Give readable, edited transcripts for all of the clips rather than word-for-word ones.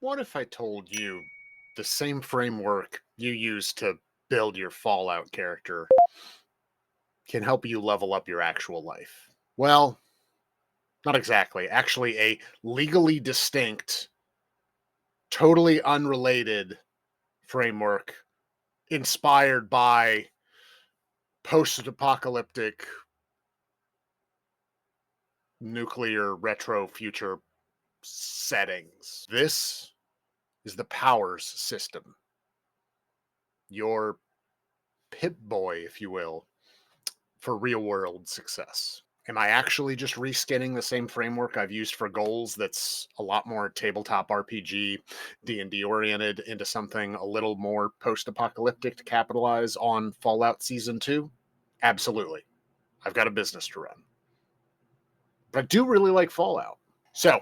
What if I told you the same framework you use to build your Fallout character can help you level up your actual life? Well, not exactly. Actually, a legally distinct, totally unrelated framework inspired by post-apocalyptic nuclear retro future settings. This is the Powers system, your Pip Boy, if you will, for real world success. Am I actually just reskinning the same framework I've used for goals that's a lot more tabletop RPG, D&D oriented into something a little more post-apocalyptic to capitalize on Fallout Season 2? Absolutely. I've got a business to run. But I do really like Fallout. So,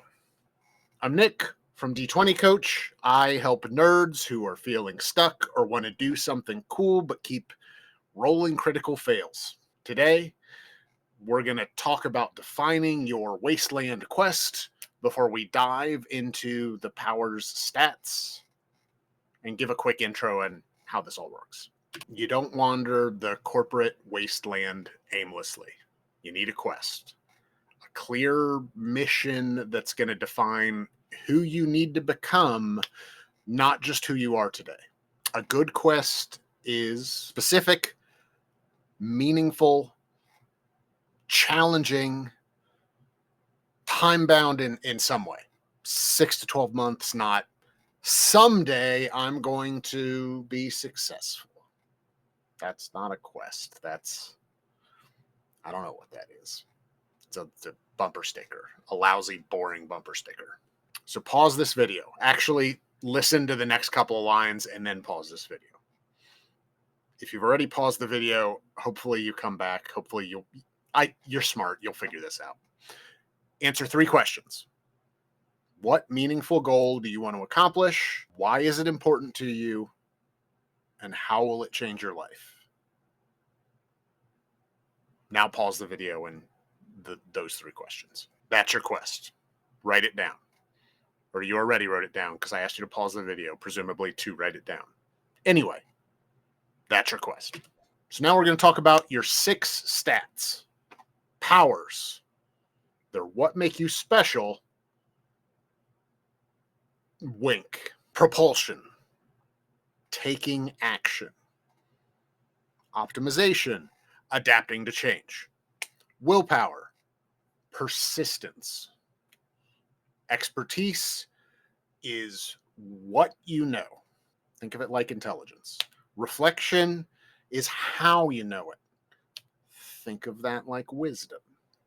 I'm Nick from D20 Coach. I help nerds who are feeling stuck or want to do something cool but keep rolling critical fails. Today, we're going to talk about defining your Wasteland quest before we dive into the Powers stats and give a quick intro on how this all works. You don't wander the corporate wasteland aimlessly. You need a quest, a clear mission that's going to define who you need to become, not just who you are today. A good quest is specific, meaningful, challenging, time bound in some way. 6 to 12 months, not someday I'm going to be successful. That's not a quest. I don't know what that is. It's a bumper sticker, a lousy, boring bumper sticker. So pause this video. Actually, listen to the next couple of lines and then pause this video. If you've already paused the video, hopefully you come back. Hopefully you're smart. You'll figure this out. Answer 3 questions. What meaningful goal do you want to accomplish? Why is it important to you? And how will it change your life? Now pause the video and those 3 questions. That's your quest. Write it down. Or you already wrote it down because I asked you to pause the video, presumably to write it down. Anyway, that's your quest. So now we're going to talk about your 6 stats. Powers. They're what make you special. Wink. Propulsion. Taking action. Optimization. Adapting to change. Willpower. Persistence. Expertise is what you know. Think of it like intelligence. Reflection is how you know it. Think of that like wisdom.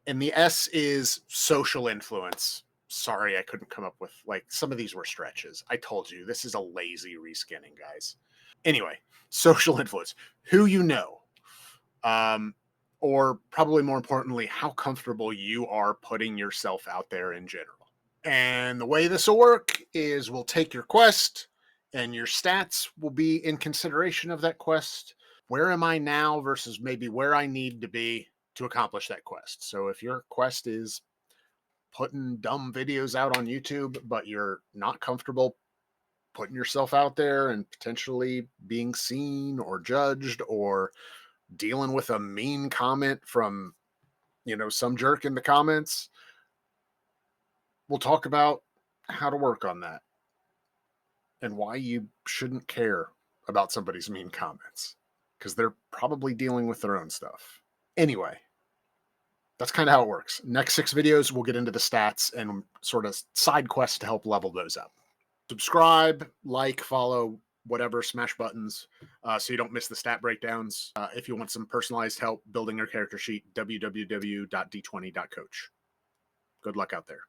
And the S is social influence. Sorry, I couldn't come up with, some of these were stretches. I told you, this is a lazy reskinning, guys. Anyway, social influence. Who you know. Or probably more importantly, how comfortable you are putting yourself out there in general. And the way this will work is we'll take your quest and your stats will be in consideration of that quest. Where am I now versus maybe where I need to be to accomplish that quest? So if your quest is putting dumb videos out on YouTube, but you're not comfortable putting yourself out there and potentially being seen or judged or dealing with a mean comment from, some jerk in the comments, we'll talk about how to work on that and why you shouldn't care about somebody's mean comments because they're probably dealing with their own stuff. Anyway, that's kind of how it works. Next 6 videos, we'll get into the stats and sort of side quests to help level those up. Subscribe, like, follow, whatever, smash buttons so you don't miss the stat breakdowns. If you want some personalized help building your character sheet, www.d20.coach. Good luck out there.